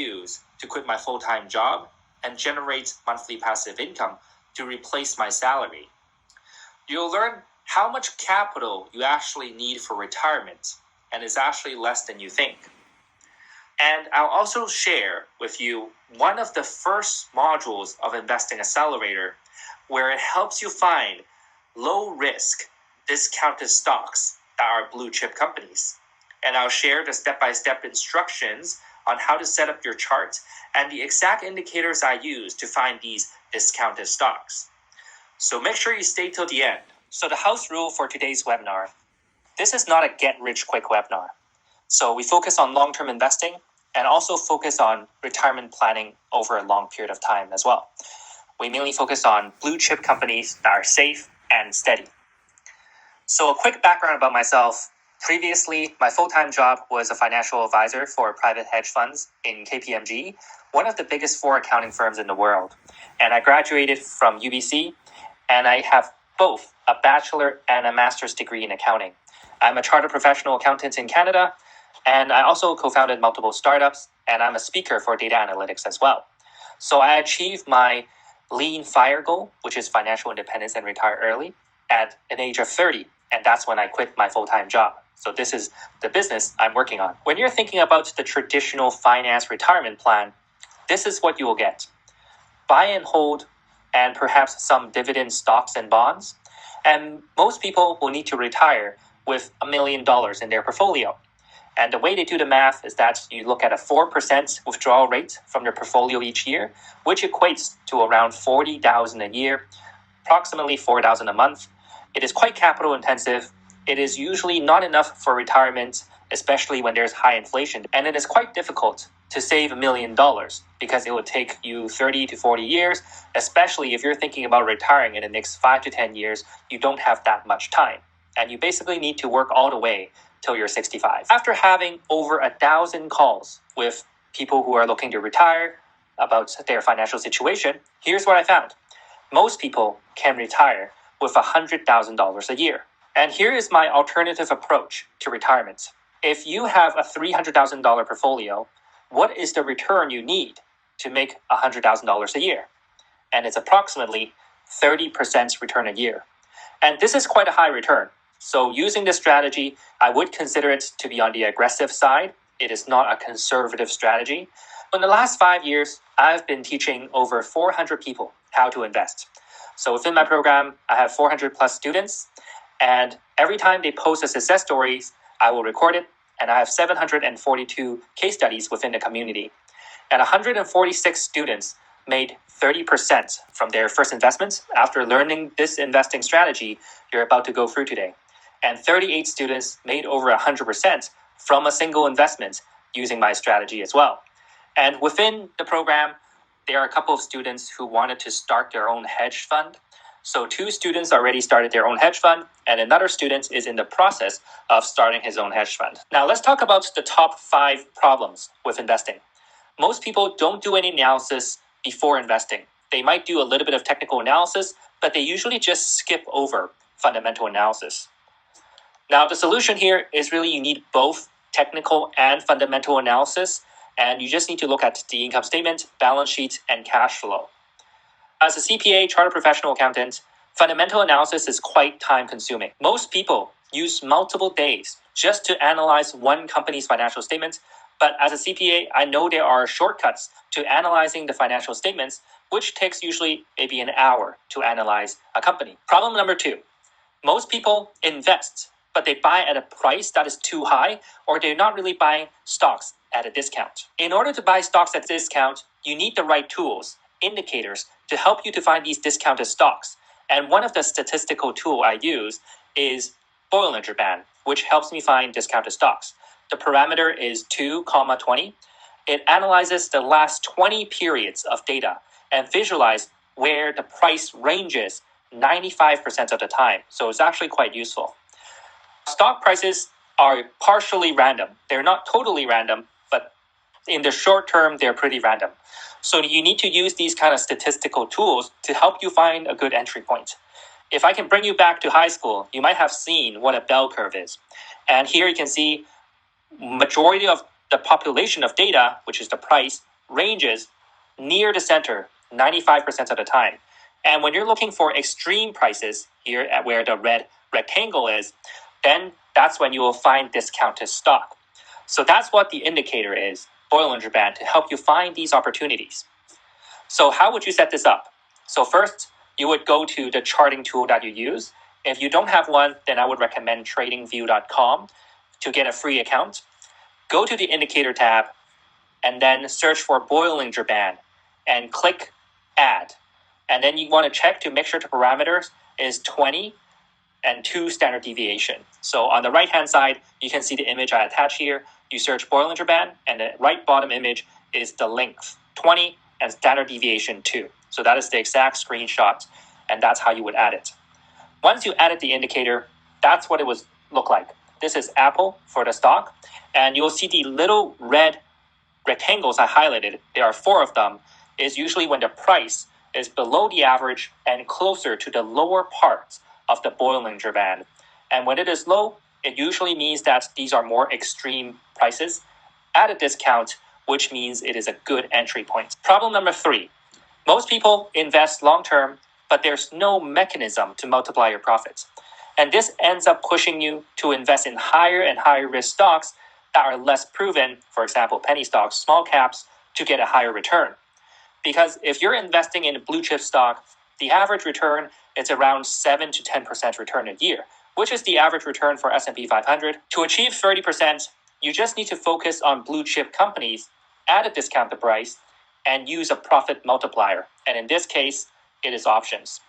use to quit my full-time job and generate monthly passive income to replace my salary. You'll learn how much capital you actually need for retirement, and it's actually less than you think. And I'll also share with you one of the first modules of Investing Accelerator where it helps you find low-risk, discounted stocks that are blue-chip companies. And I'll share the step-by-step instructions on how to set up your chart and the exact indicators I use to find these discounted stocks. So make sure you stay till the end. So the house rule for today's webinar. This is not a get-rich-quick webinar. So we focus on long-term investing and also focus on retirement planning over a long period of time as well. We mainly focus on blue-chip companies that are safe and steady. So a quick background about myself. Previously, my full-time job was a financial advisor for private hedge funds in KPMG, one of the biggest 4 accounting firms in the world. And I graduated from UBC, and I have both a bachelor and a master's degree in accounting. I'm a chartered professional accountant in Canada, and I also co-founded multiple startups, and I'm a speaker for data analytics as well. So I achieved my lean FIRE goal, which is financial independence and retire early, at an age of 30, and that's when I quit my full-time job. So this is the business I'm working on. When you're thinking about the traditional finance retirement plan, this is what you will get. Buy and hold, and perhaps some dividend stocks and bonds. And most people will need to retire with $1 million in their portfolio. And the way they do the math is that you look at a 4% withdrawal rate from your portfolio each year, which equates to around $40,000 a year, approximately $4,000 a month. It is quite capital intensive. It is usually not enough for retirement, especially when there's high inflation. And it is quite difficult to save $1 million because it would take you 30 to 40 years, especially if you're thinking about retiring in the next 5 to 10 years, you don't have that much time. And you basically need to work all the way till you're 65. After having over 1,000 calls with people who are looking to retire about their financial situation, here's what I found. Most people can retire with $100,000 a year. And here is my alternative approach to retirement. If you have a $300,000 portfolio, what is the return you need to make $100,000 a year? And it's approximately 30% return a year. And this is quite a high return. So using this strategy, I would consider it to be on the aggressive side. It is not a conservative strategy. In the last 5 years, I've been teaching over 400 people how to invest. So within my program, I have 400 plus students. And every time they post a success stories, I will record it. And I have 742 case studies within the community. And 146 students made 30% from their first investments after learning this investing strategy you're about to go through today. And 38 students made over 100% from a single investment using my strategy as well. And within the program, there are a couple of students who wanted to start their own hedge fund. So 2 students already started their own hedge fund, and another student is in the process of starting his own hedge fund. Now let's talk about the top 5 problems with investing. Most people don't do any analysis before investing. They might do a little bit of technical analysis, but they usually just skip over fundamental analysis. Now the solution here is really you need both technical and fundamental analysis, and you just need to look at the income statement, balance sheet, and cash flow. As a CPA, chartered professional accountant, fundamental analysis is quite time-consuming. Most people use multiple days just to analyze one company's financial statements, but as a CPA, I know there are shortcuts to analyzing the financial statements, which takes usually maybe an hour to analyze a company. Problem number 2, most people invest, but they buy at a price that is too high, or they're not really buying stocks at a discount. In order to buy stocks at a discount, you need the right tools, indicators, to help you to find these discounted stocks. And one of the statistical tools I use is Bollinger Band, which helps me find discounted stocks. The parameter is 2,20. It analyzes the last 20 periods of data and visualize where the price ranges 95% of the time. So it's actually quite useful. Stock prices are partially random. They're not totally random, but in the short term, they're pretty random. So you need to use these kind of statistical tools to help you find a good entry point. If I can bring you back to high school, you might have seen what a bell curve is. And here you can see majority of the population of data, which is the price, ranges near the center 95% of the time. And when you're looking for extreme prices, here at where the red rectangle is, then that's when you will find discounted stock. So that's what the indicator is, Bollinger Band, to help you find these opportunities. So how would you set this up? So first, you would go to the charting tool that you use. If you don't have one, then I would recommend tradingview.com to get a free account. Go to the indicator tab and then search for Bollinger Band and click add. And then you want to check to make sure the parameters is 20 and 2 standard deviation. So on the right-hand side, you can see the image I attach here. You search Bollinger Band, and the right bottom image is the length, 20, and standard deviation 2. So that is the exact screenshot, and that's how you would add it. Once you added the indicator, that's what it would look like. This is Apple for the stock, and you'll see the little red rectangles I highlighted. There are 4 of them. Is usually when the price is below the average and closer to the lower parts of the Bollinger Band. And when it is low, it usually means that these are more extreme prices at a discount, which means it is a good entry point. Problem number 3. Most people invest long-term, but there's no mechanism to multiply your profits. And this ends up pushing you to invest in higher and higher risk stocks that are less proven, for example, penny stocks, small caps, to get a higher return. Because if you're investing in a blue chip stock, the average return is around 7 to 10% return a year, which is the average return for S&P 500. To achieve 30%, you just need to focus on blue chip companies at a discounted price and use a profit multiplier. And in this case, it is options.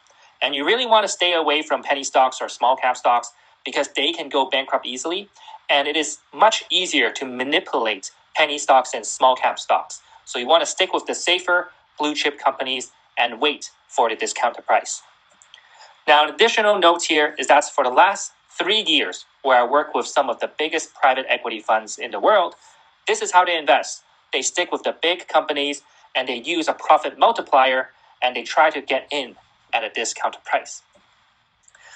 And you really want to stay away from penny stocks or small cap stocks because they can go bankrupt easily. And it is much easier to manipulate penny stocks and small cap stocks. So you want to stick with the safer blue chip companies and wait for the discounted price. Now, an additional note here is that for the last 3 years, where I work with some of the biggest private equity funds in the world, this is how they invest. They stick with the big companies and they use a profit multiplier and they try to get in at a discounted price.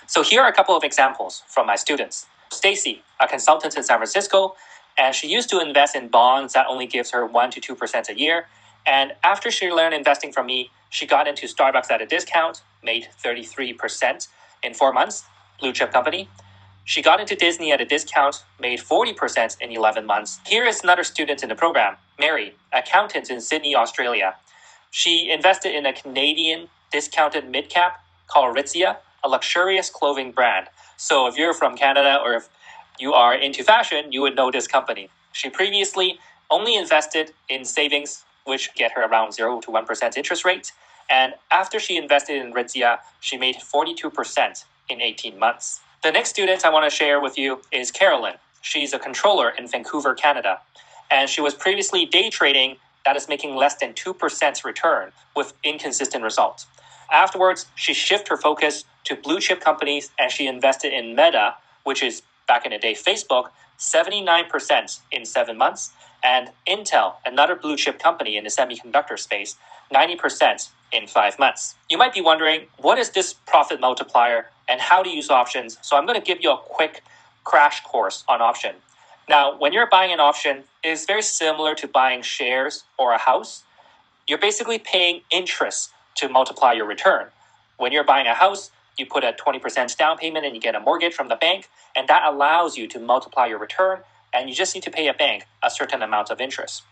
So here are a couple of examples from my students. Stacy, a consultant in San Francisco, and she used to invest in bonds that only gives her 1 to 2% a year. And after she learned investing from me, she got into Starbucks at a discount, made 33% in 4 months, blue chip company. She got into Disney at a discount, made 40% in 11 months. Here is another student in the program, Mary, accountant in Sydney, Australia. She invested in a Canadian discounted mid-cap called Aritzia, a luxurious clothing brand. So if you're from Canada or if you are into fashion, you would know this company. She previously only invested in savings, which get her around 0 to 1% interest rate. And after she invested in Aritzia, she made 42% in 18 months. The next student I want to share with you is Carolyn. She's a controller in Vancouver, Canada. And she was previously day trading that is making less than 2% return with inconsistent results. Afterwards, she shifted her focus to blue chip companies and she invested in Meta, which is back in the day Facebook, 79% in 7 months, and Intel, another blue chip company in the semiconductor space, 90% in 5 months. You might be wondering, what is this profit multiplier and how to use options? So I'm going to give you a quick crash course on option. Now, when you're buying an option, it is very similar to buying shares or a house. You're basically paying interest to multiply your return. When you're buying a house, you put a 20% down payment and you get a mortgage from the bank, and that allows you to multiply your return, and you just need to pay a bank a certain amount of interest.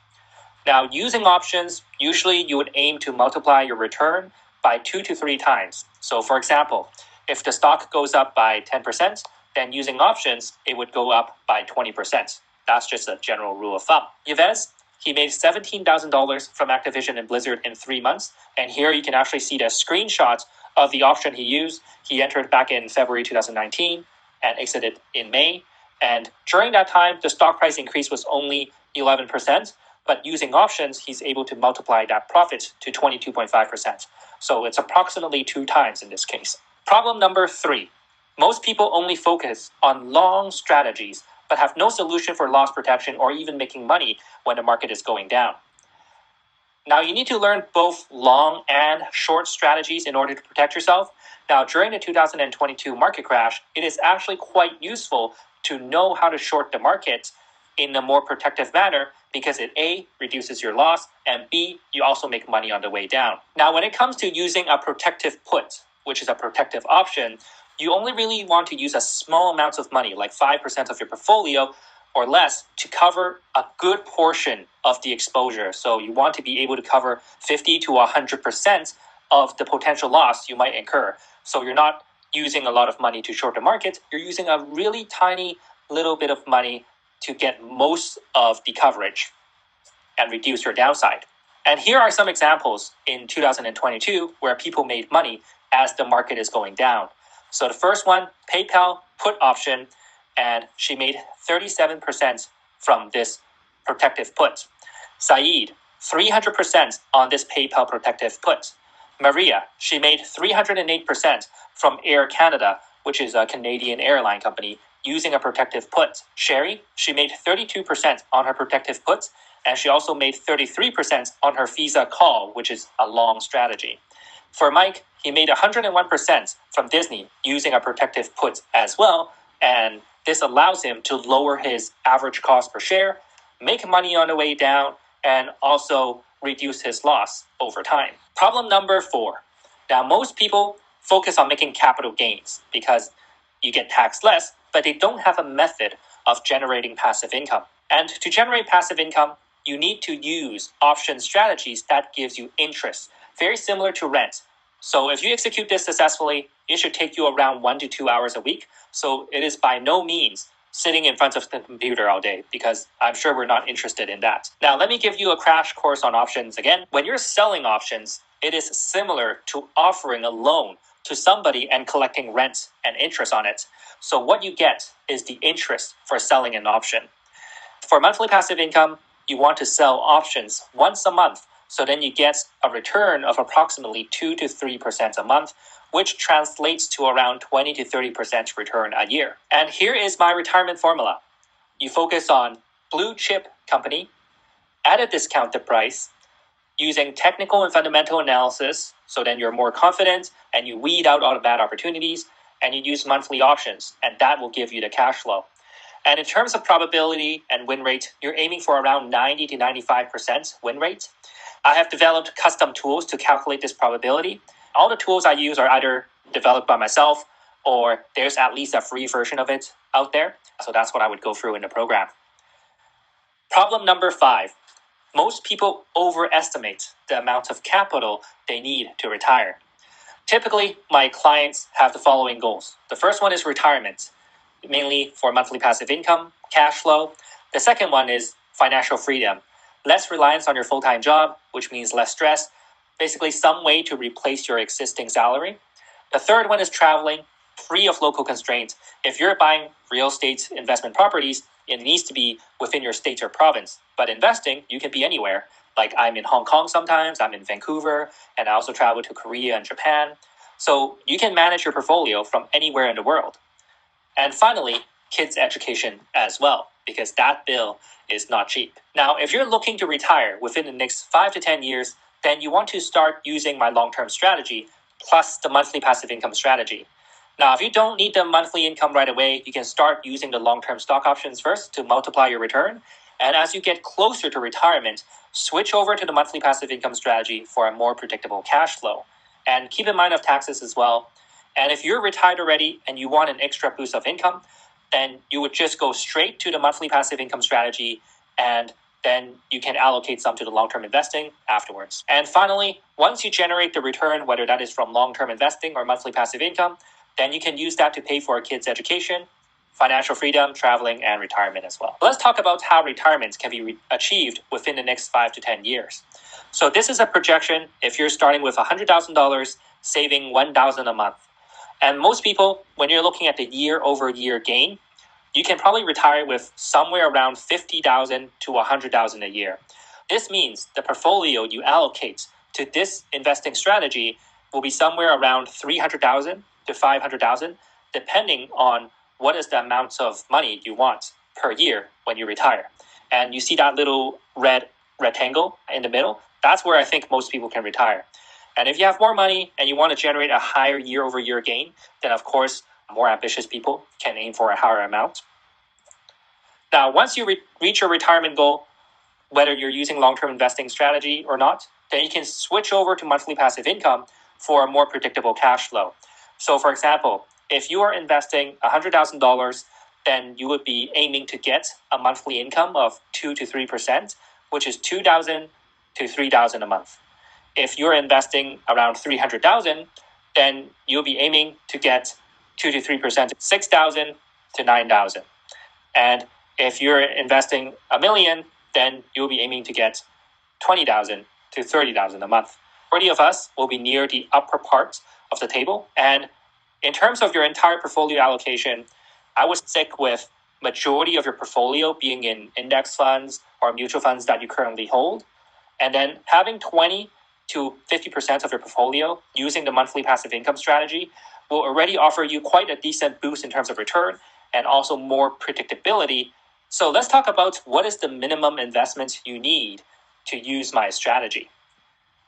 Now, using options, usually you would aim to multiply your return by 2 to 3 times. So for example, if the stock goes up by 10%, then using options, it would go up by 20%. That's just a general rule of thumb. Yves, he made $17,000 from Activision and Blizzard in 3 months. And here you can actually see the screenshot of the option he used. He entered back in February 2019 and exited in May. And during that time, the stock price increase was only 11%. But using options, he's able to multiply that profit to 22.5%. So it's approximately 2 times in this case. Problem number 3. Most people only focus on long strategies, but have no solution for loss protection or even making money when the market is going down. Now, you need to learn both long and short strategies in order to protect yourself. Now, during the 2022 market crash, it is actually quite useful to know how to short the market in a more protective manner because it A, reduces your loss, and B, you also make money on the way down. Now, when it comes to using a protective put, which is a protective option, you only really want to use a small amount of money, like 5% of your portfolio or less, to cover a good portion of the exposure. So you want to be able to cover 50 to 100% of the potential loss you might incur. So you're not using a lot of money to short the market, you're using a really tiny little bit of money to get most of the coverage and reduce your downside. And here are some examples in 2022 where people made money as the market is going down. So the first one, PayPal put option, and she made 37% from this protective put. Saeed, 300% on this PayPal protective put. Maria, she made 308% from Air Canada, which is a Canadian airline company, using a protective put. Sherry, she made 32% on her protective put, and she also made 33% on her Visa call, which is a long strategy. For Mike, he made 101% from Disney using a protective put as well, and this allows him to lower his average cost per share, make money on the way down, and also reduce his loss over time. Problem number 4. Now, most people focus on making capital gains because you get taxed less, but they don't have a method of generating passive income. And to generate passive income, you need to use option strategies that gives you interest, very similar to rent. So if you execute this successfully, it should take you around 1 to 2 hours a week. So it is by no means sitting in front of the computer all day, because I'm sure we're not interested in that. Now, let me give you a crash course on options again. When you're selling options, it is similar to offering a loan to somebody and collecting rent and interest on it. So what you get is the interest for selling an option. For monthly passive income, you want to sell options once a month, so then you get a return of approximately 2 to 3% a month, which translates to around 20 to 30% return a year. And here is my retirement formula. You focus on blue chip company at a discounted price, using technical and fundamental analysis, so then you're more confident and you weed out all the bad opportunities, and you use monthly options, and that will give you the cash flow. And in terms of probability and win rate, you're aiming for around 90 to 95% win rate. I have developed custom tools to calculate this probability. All the tools I use are either developed by myself or there's at least a free version of it out there. So that's what I would go through in the program. Problem number 5. Most people overestimate the amount of capital they need to retire. Typically, my clients have the following goals. The first one is retirement, mainly for monthly passive income, cash flow. The second one is financial freedom, less reliance on your full-time job, which means less stress, basically some way to replace your existing salary. The third one is traveling, free of local constraints. If you're buying real estate investment properties, it needs to be within your state or province. But investing, you can be anywhere. Like I'm in Hong Kong sometimes, I'm in Vancouver, and I also travel to Korea and Japan. So you can manage your portfolio from anywhere in the world. And finally, kids' education as well, because that bill is not cheap. Now, if you're looking to retire within the next 5 to 10 years, then you want to start using my long-term strategy plus the monthly passive income strategy. Now, if you don't need the monthly income right away, you can start using the long-term stock options first to multiply your return. And as you get closer to retirement, switch over to the monthly passive income strategy for a more predictable cash flow. And keep in mind of taxes as well. And if you're retired already and you want an extra boost of income, then you would just go straight to the monthly passive income strategy, and then you can allocate some to the long-term investing afterwards. And finally, once you generate the return, whether that is from long-term investing or monthly passive income, then you can use that to pay for a kid's education, financial freedom, traveling, and retirement as well. Let's talk about how retirement can be achieved within the next 5 to 10 years. So this is a projection if you're starting with $100,000, saving $1,000 a month. And most people, when you're looking at the year-over-year gain, you can probably retire with somewhere around $50,000 to $100,000 a year. This means the portfolio you allocate to this investing strategy will be somewhere around $300,000 to $500,000, depending on what is the amount of money you want per year when you retire. And you see that little red rectangle in the middle? That's where I think most people can retire. And if you have more money and you want to generate a higher year-over-year gain, then of course, more ambitious people can aim for a higher amount. Now, once you reach your retirement goal, whether you're using long-term investing strategy or not, then you can switch over to monthly passive income for a more predictable cash flow. So for example, if you are investing $100,000, then you would be aiming to get a monthly income of 2 to 3%, which is $2,000 to $3,000 a month. If you're investing around $300,000, then you'll be aiming to get 2 to 3%, $6,000 to $9,000. And if you're investing $1 million, then you'll be aiming to get $20,000 to $30,000 a month. Majority of us will be near the upper part of the table. And in terms of your entire portfolio allocation, I would stick with majority of your portfolio being in index funds or mutual funds that you currently hold. And then having 20 to 50% of your portfolio using the monthly passive income strategy will already offer you quite a decent boost in terms of return and also more predictability. So let's talk about what is the minimum investment you need to use my strategy.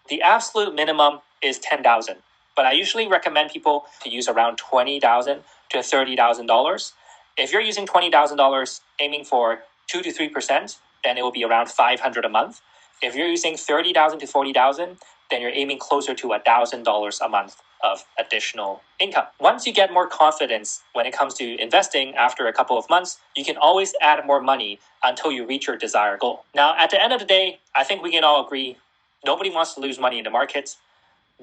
The absolute minimum is $10,000, but I usually recommend people to use around $20,000 to $30,000. If you're using $20,000 aiming for 2 to 3%, then it will be around $500 a month. If you're using $30,000 to $40,000, then you're aiming closer to $1,000 a month of additional income. Once you get more confidence when it comes to investing after a couple of months, you can always add more money until you reach your desired goal. Now, at the end of the day, I think we can all agree nobody wants to lose money in the markets.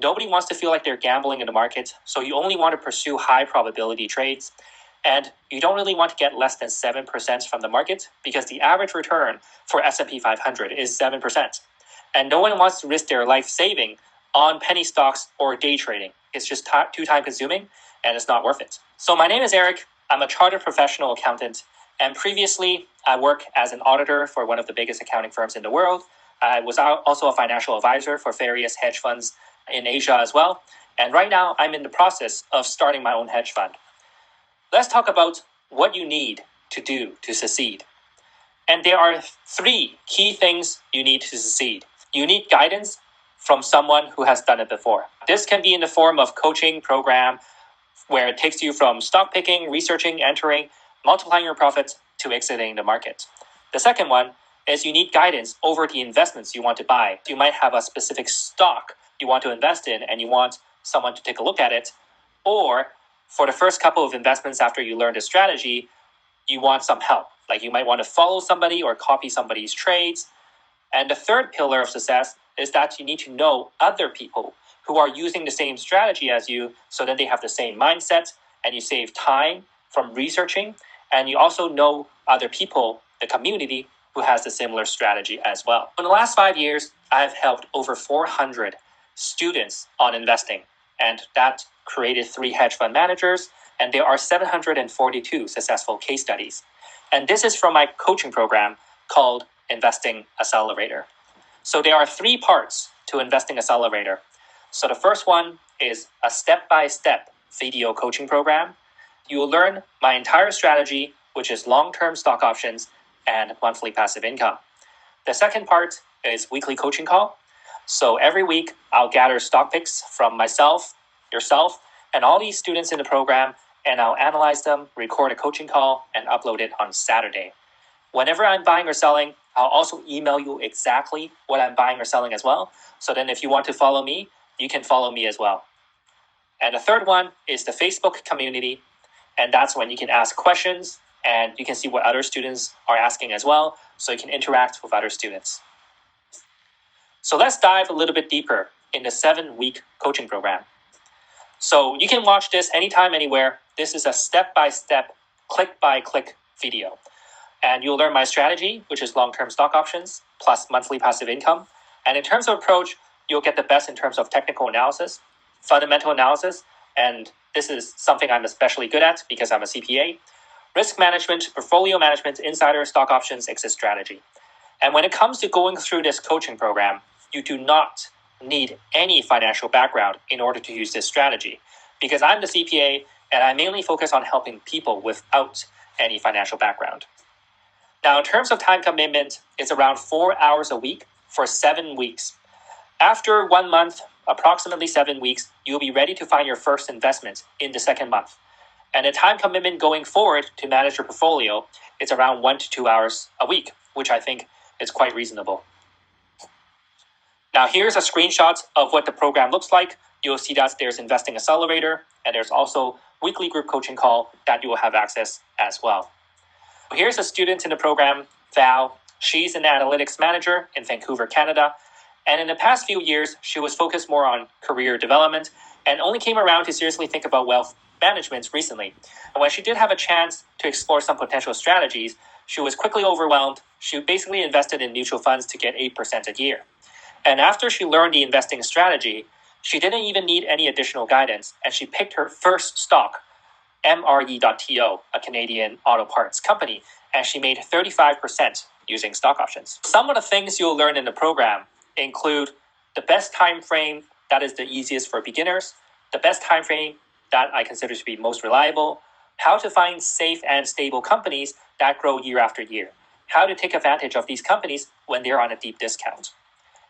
Nobody wants to feel like they're gambling in the market. So you only want to pursue high probability trades. And you don't really want to get less than 7% from the market because the average return for S&P 500 is 7%. And no one wants to risk their life saving on penny stocks or day trading. It's just too time consuming and it's not worth it. So my name is Eric. I'm a chartered professional accountant. And previously, I worked as an auditor for one of the biggest accounting firms in the world. I was also a financial advisor for various hedge funds in Asia as well. And right now, I'm in the process of starting my own hedge fund. Let's talk about what you need to do to succeed. And there are 3 key things you need to succeed. You need guidance from someone who has done it before. This can be in the form of coaching program where it takes you from stock picking, researching, entering, multiplying your profits to exiting the market. The second one is you need guidance over the investments you want to buy. You might have a specific stock you want to invest in and you want someone to take a look at it, or for the first couple of investments after you learn the strategy, you want some help. Like you might want to follow somebody or copy somebody's trades. And the third pillar of success is that you need to know other people who are using the same strategy as you so that they have the same mindset and you save time from researching. And you also know other people, the community, who has the similar strategy as well. In the last 5 years, I've helped over 400 students on investing. And that created 3 hedge fund managers, and there are 742 successful case studies. And this is from my coaching program called Investing Accelerator. So there are 3 parts to Investing Accelerator. So the first one is a step-by-step video coaching program. You will learn my entire strategy, which is long-term stock options and monthly passive income. The second part is weekly coaching call. So every week, I'll gather stock picks from myself, yourself, and all these students in the program, and I'll analyze them, record a coaching call, and upload it on Saturday. Whenever I'm buying or selling, I'll also email you exactly what I'm buying or selling as well. So then if you want to follow me, you can follow me as well. And the third one is the Facebook community. And that's when you can ask questions and you can see what other students are asking as well. So you can interact with other students. So let's dive a little bit deeper in the 7-week coaching program. So you can watch this anytime, anywhere. This is a step-by-step, click-by-click video. And you'll learn my strategy, which is long-term stock options, plus monthly passive income. And in terms of approach, you'll get the best in terms of technical analysis, fundamental analysis, and this is something I'm especially good at because I'm a CPA, risk management, portfolio management, insider stock options, exit strategy. And when it comes to going through this coaching program, you do not need any financial background in order to use this strategy because I'm the CPA and I mainly focus on helping people without any financial background. Now, in terms of time commitment, it's around 4 hours a week for 7 weeks. After 1 month, approximately 7 weeks, you'll be ready to find your first investment in the second month. And the time commitment going forward to manage your portfolio is around 1 to 2 hours a week, which I think is quite reasonable. Now here's a screenshot of what the program looks like. You'll see that there's Investing Accelerator, and there's also weekly group coaching call that you will have access as well. Here's a student in the program, Val. She's an analytics manager in Vancouver, Canada. And in the past few years, she was focused more on career development and only came around to seriously think about wealth management recently. And when she did have a chance to explore some potential strategies, she was quickly overwhelmed. She basically invested in mutual funds to get 8% a year. And after she learned the investing strategy, she didn't even need any additional guidance, and she picked her first stock, MRE.TO, a Canadian auto parts company, and she made 35% using stock options. Some of the things you'll learn in the program include the best time frame that is the easiest for beginners, the best time frame that I consider to be most reliable, how to find safe and stable companies that grow year after year, how to take advantage of these companies when they're on a deep discount.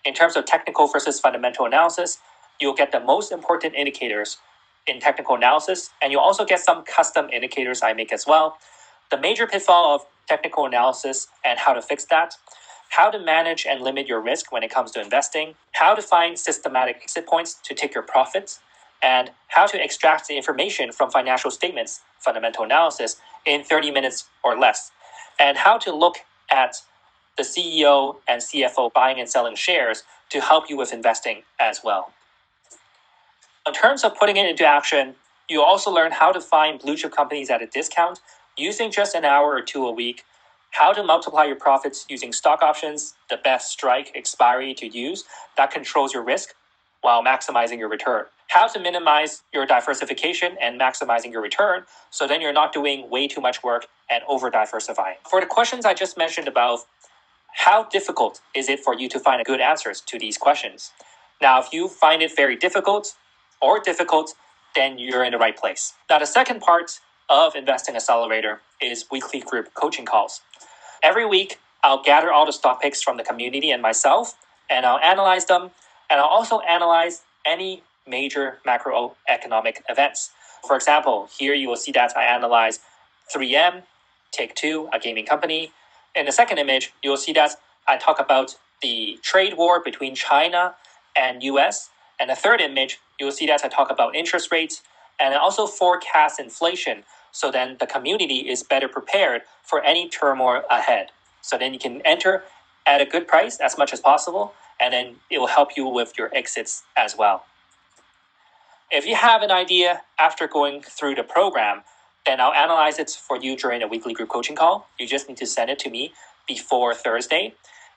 In terms of technical versus fundamental analysis, you'll get the most important indicators in technical analysis, and you'll also get some custom indicators I make as well. The major pitfall of technical analysis and how to fix that, how to manage and limit your risk when it comes to investing, how to find systematic exit points to take your profits, and how to extract the information from financial statements, fundamental analysis, in 30 minutes or less, and how to look at the CEO and CFO buying and selling shares to help you with investing as well. In terms of putting it into action, you also learn how to find blue chip companies at a discount using just an hour or two a week, how to multiply your profits using stock options, the best strike expiry to use that controls your risk while maximizing your return, how to minimize your diversification and maximizing your return so then you're not doing way too much work and over diversifying. For the questions I just mentioned above, how difficult is it for you to find good answers to these questions? Now, if you find it very difficult, then you're in the right place. Now, the second part of Investing Accelerator is weekly group coaching calls. Every week, I'll gather all the stock picks from the community and myself, and I'll analyze them, and I'll also analyze any major macroeconomic events. For example, here you will see that I analyze 3M, Take-Two, a gaming company. In the second image, you will see that I talk about the trade war between China and US. And the third image, you will see that I talk about interest rates and I also forecast inflation. So then the community is better prepared for any turmoil ahead. So then you can enter at a good price as much as possible, and then it will help you with your exits as well. If you have an idea after going through the program, then I'll analyze it for you during a weekly group coaching call. You just need to send it to me before Thursday.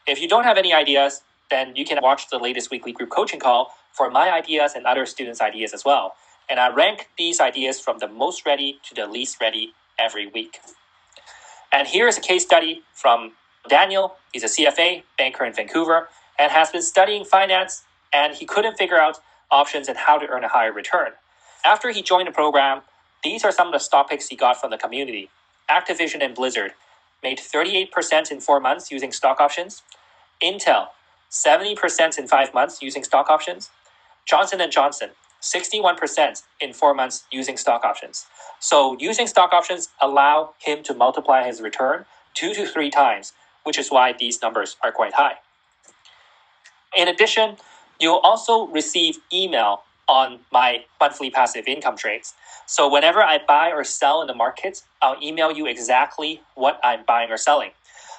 If you don't have any ideas, then you can watch the latest weekly group coaching call for my ideas and other students' ideas as well. And I rank these ideas from the most ready to the least ready every week. And here's a case study from Daniel. He's a CFA banker in Vancouver and has been studying finance, and he couldn't figure out options and how to earn a higher return. After he joined the program, these are some of the stock picks he got from the community. Activision and Blizzard made 38% in 4 months using stock options. Intel, 70% in 5 months using stock options. Johnson & Johnson, 61% in 4 months using stock options. So using stock options allow him to multiply his return 2 to 3 times, which is why these numbers are quite high. In addition, you'll also receive email on my monthly passive income trades. So whenever I buy or sell in the market, I'll email you exactly what I'm buying or selling.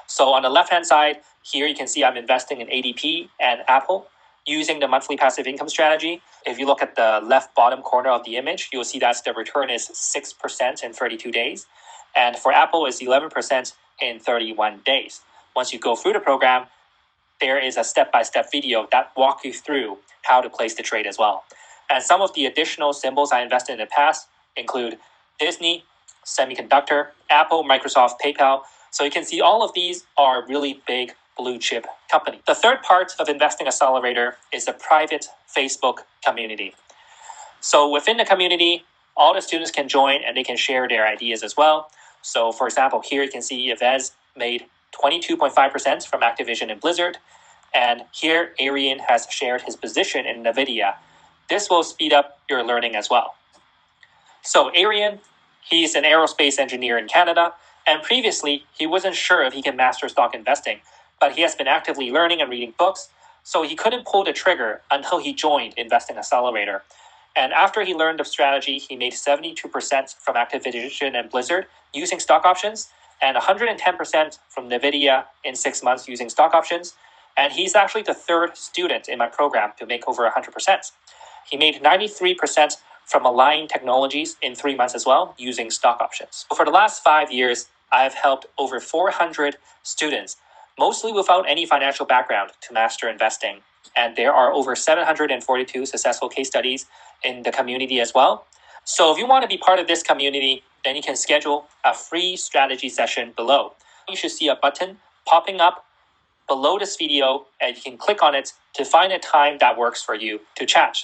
So on the left-hand side, here you can see I'm investing in ADP and Apple using the monthly passive income strategy. If you look at the left bottom corner of the image, you'll see that the return is 6% in 32 days. And for Apple, it's 11% in 31 days. Once you go through the program, there is a step-by-step video that walks you through how to place the trade as well. And some of the additional symbols I invested in the past include Disney, Semiconductor, Apple, Microsoft, PayPal. So you can see all of these are really big blue chip company. The third part of Investing Accelerator is the private Facebook community. So within the community, all the students can join and they can share their ideas as well. So for example, here you can see Yves made 22.5% from Activision and Blizzard. And here Arian has shared his position in NVIDIA. This will speed up your learning as well. So Arian, He's an aerospace engineer in Canada, and previously he wasn't sure if he can master stock investing, but he has been actively learning and reading books, so he couldn't pull the trigger until he joined Investing Accelerator. And after he learned the strategy, he made 72% from Activision and Blizzard using stock options, and 110% from NVIDIA in 6 months using stock options. And he's actually the third student in my program to make over 100%. He made 93% from Align Technologies in 3 months as well, using stock options. For the last 5 years, I've helped over 400 students, mostly without any financial background, to master investing. And there are over 742 successful case studies in the community as well. So if you want to be part of this community, then you can schedule a free strategy session below. You should see a button popping up below this video, and you can click on it to find a time that works for you to chat.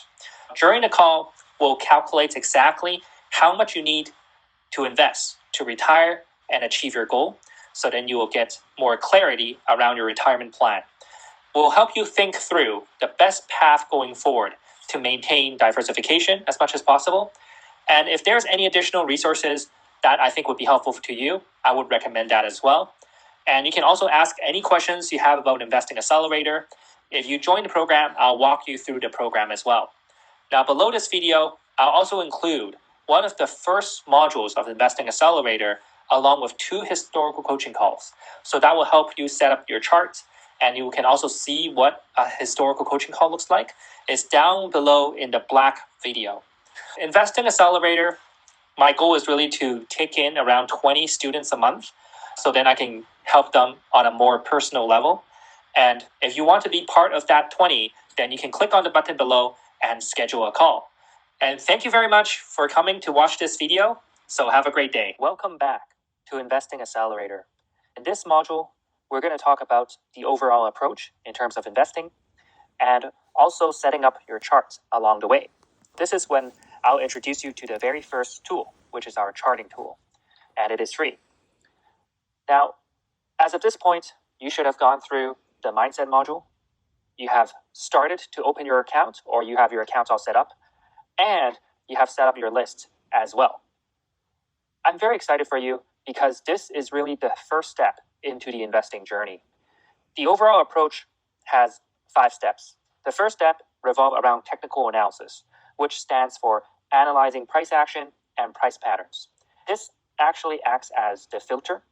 During the call, we'll calculate exactly how much you need to invest to retire and achieve your goal, so then you will get more clarity around your retirement plan. We'll help you think through the best path going forward to maintain diversification as much as possible. And if there's any additional resources that I think would be helpful to you, I would recommend that as well. And you can also ask any questions you have about Investing Accelerator. If you join the program, I'll walk you through the program as well. Now, below this video, I'll also include one of the first modules of Investing Accelerator along with 2 historical coaching calls. So that will help you set up your charts, and you can also see what a historical coaching call looks like. It's down below in the black video. Investing Accelerator, my goal is really to take in around 20 students a month, so then I can help them on a more personal level. And if you want to be part of that 20, then you can click on the button below and schedule a call. And thank you very much for coming to watch this video. So have a great day. Welcome back to Investing Accelerator. In this module, we're going to talk about the overall approach in terms of investing and also setting up your charts along the way. This is when I'll introduce you to the very first tool, which is our charting tool, and it is free. Now, as of this point, you should have gone through the mindset module. You have started to open your account, or you have your account all set up, and you have set up your list as well. I'm very excited for you because this is really the first step into the investing journey. The overall approach has 5 steps. The first step revolves around technical analysis, which stands for analyzing price action and price patterns. This actually acts as the filter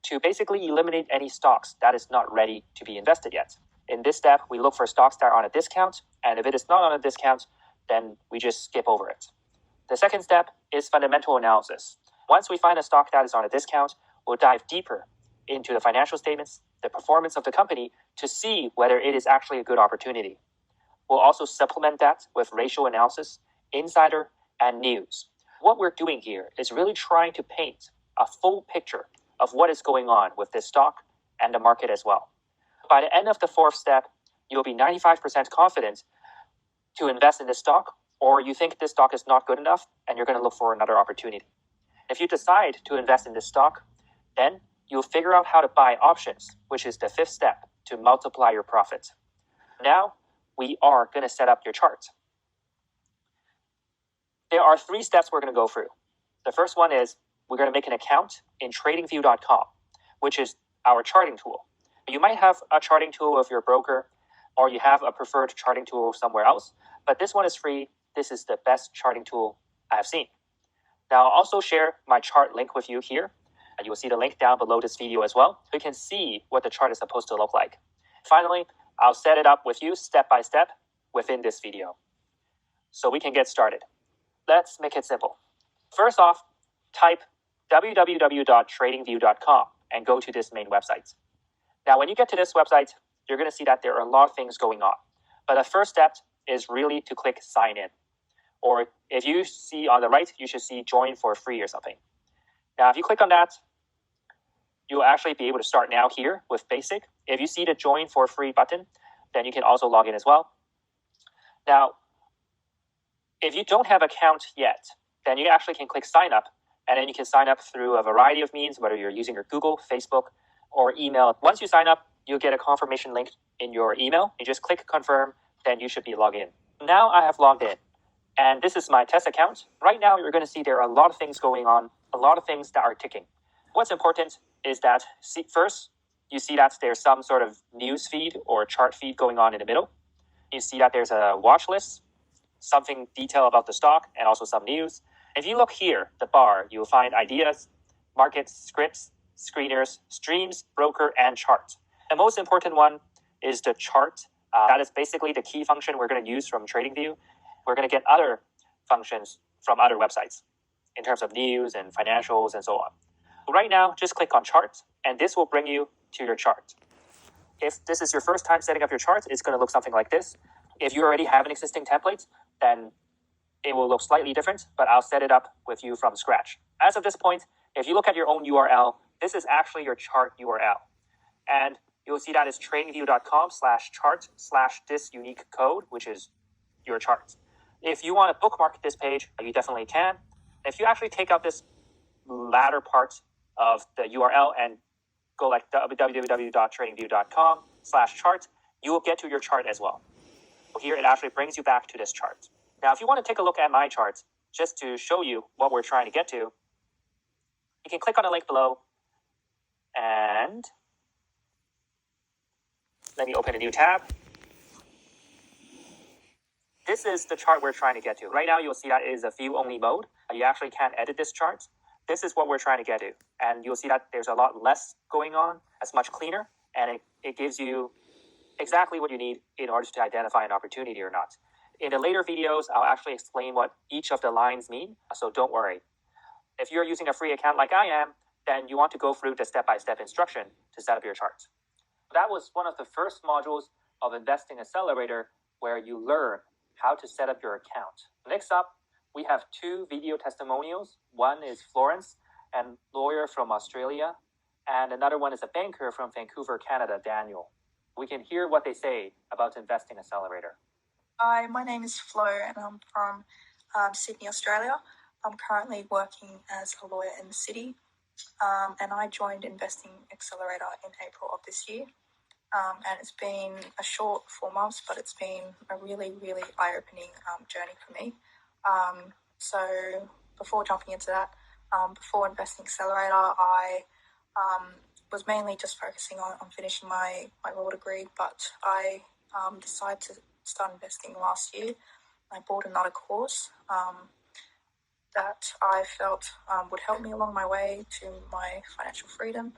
to basically eliminate any stocks that is not ready to be invested yet. In this step, we look for stocks that are on a discount, and if it is not on a discount, then we just skip over it. The second step is fundamental analysis. Once we find a stock that is on a discount, we'll dive deeper into the financial statements, the performance of the company, to see whether it is actually a good opportunity. We'll also supplement that with ratio analysis, insider, and news. What we're doing here is really trying to paint a full picture of what is going on with this stock and the market as well. By the end of the 4th step, you'll be 95% confident to invest in this stock, or you think this stock is not good enough and you're going to look for another opportunity. If you decide to invest in this stock, then you'll figure out how to buy options, which is the 5th step to multiply your profit. Now, we are going to set up your chart. There are 3 steps we're going to go through. The first one is we're going to make an account in tradingview.com, which is our charting tool. You might have a charting tool of your broker, or you have a preferred charting tool somewhere else, but this one is free. This is the best charting tool I have seen. Now, I'll also share my chart link with you here, and you will see the link down below this video as well. You can see what the chart is supposed to look like. Finally, I'll set it up with you step by step within this video, so we can get started. Let's make it simple. First off, type www.tradingview.com and go to this main website. Now, when you get to this website, you're going to see that there are a lot of things going on. But the first step is really to click sign in. Or if you see on the right, you should see join for free or something. Now, if you click on that, you'll actually be able to start now here with basic. If you see the join for free button, then you can also log in as well. Now, if you don't have an account yet, then you actually can click sign up, and then you can sign up through a variety of means, whether you're using your Google, Facebook, or email. Once you sign up, you'll get a confirmation link in your email. You just click confirm, then you should be logged in. Now I have logged in. And this is my test account. Right now, you're going to see there are a lot of things going on, a lot of things that are ticking. What's important is that first, you see that there's some sort of news feed or chart feed going on in the middle. You see that there's a watch list, something detail about the stock, and also some news. If you look here, the bar, you will find ideas, markets, scripts, screeners, streams, broker, and chart. The most important one is the chart. That is basically the key function we're going to use from TradingView. We're going to get other functions from other websites in terms of news and financials and so on. So right now, just click on chart, and this will bring you to your chart. If this is your first time setting up your chart, it's going to look something like this. If you already have an existing template, then it will look slightly different, but I'll set it up with you from scratch. As of this point, if you look at your own URL, this is actually your chart URL. And you'll see that is tradingview.com/chart/this unique code, which is your chart. If you want to bookmark this page, you definitely can. If you actually take out this latter part of the URL and go like www.tradingview.com/chart, you will get to your chart as well. Here it actually brings you back to this chart. Now, if you want to take a look at my chart, just to show you what we're trying to get to, you can click on the link below and let me open a new tab. This is the chart we're trying to get to. Right now, you'll see that it is a view only mode. You actually can't edit this chart. This is what we're trying to get to. And you'll see that there's a lot less going on. It's much cleaner. And it gives you exactly what you need in order to identify an opportunity or not. In the later videos, I'll actually explain what each of the lines mean. So don't worry. If you're using a free account like I am, then you want to go through the step-by-step instruction to set up your chart. That was one of the first modules of Investing Accelerator where you learn how to set up your account. Next up, we have two video testimonials. One is Florence, a lawyer from Australia, and another one is a banker from Vancouver, Canada, Daniel. We can hear what they say about Investing Accelerator. Hi, my name is Flo and I'm from Sydney, Australia. I'm currently working as a lawyer in the city, and I joined Investing Accelerator in April of this year. And it's been a short 4 months, but it's been a really, really eye-opening journey for me. So before jumping into that, before Investing Accelerator, I was mainly just focusing on finishing my law degree, but I decided to start investing last year. I bought another course that I felt would help me along my way to my financial freedom.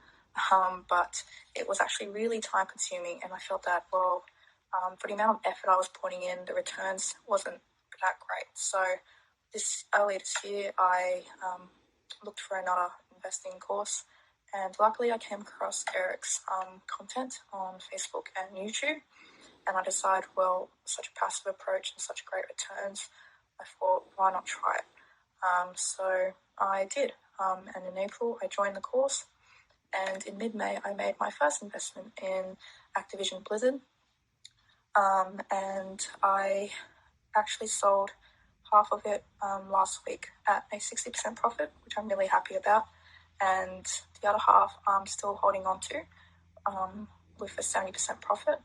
But it was actually really time consuming, and I felt that, for the amount of effort I was putting in, the returns wasn't that great. So earlier this year, I looked for another investing course, and luckily I came across Eric's content on Facebook and YouTube, and I decided, such a passive approach and such great returns, I thought, why not try it? So I did, and in April I joined the course. And in mid-May, I made my first investment in Activision Blizzard. And I actually sold half of it last week at a 60% profit, which I'm really happy about. And the other half I'm still holding on to with a 70% profit.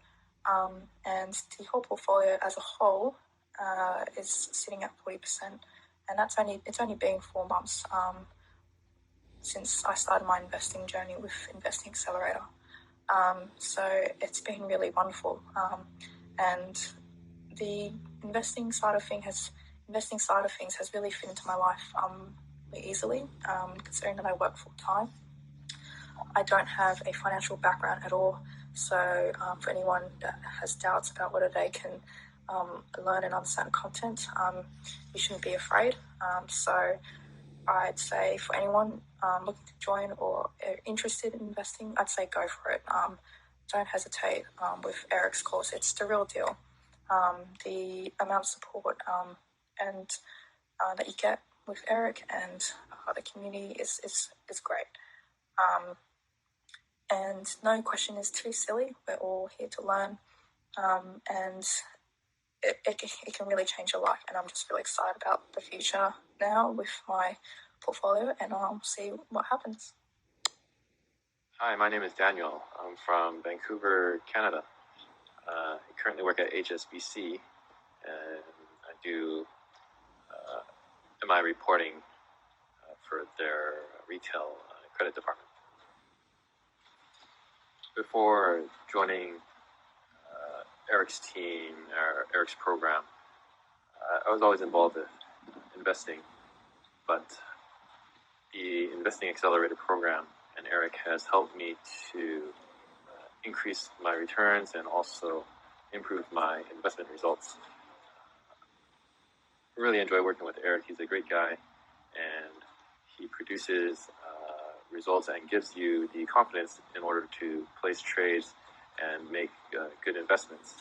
And the whole portfolio as a whole is sitting at 40%. And it's only been 4 months since I started my investing journey with Investing Accelerator. So it's been really wonderful. And the investing side of things has really fit into my life really easily, considering that I work full time. I don't have a financial background at all. So for anyone that has doubts about whether they can learn and understand content, you shouldn't be afraid. So I'd say for anyone looking to join or interested in investing, I'd say go for it. Don't hesitate with Eric's course. It's the real deal. The amount of support and that you get with Eric and the community is great. And no question is too silly. We're all here to learn, and it can really change your life. And I'm just really excited about the future now with my portfolio, and I'll see what happens. Hi, my name is Daniel. I'm from Vancouver, Canada. I currently work at HSBC, and I do in my reporting for their retail credit department. Before joining Eric's team or Eric's program, I was always involved in investing, but the Investing Accelerator program and Eric has helped me to increase my returns and also improve my investment results. I really enjoy working with Eric. He's a great guy, and he produces results and gives you the confidence in order to place trades and make good investments.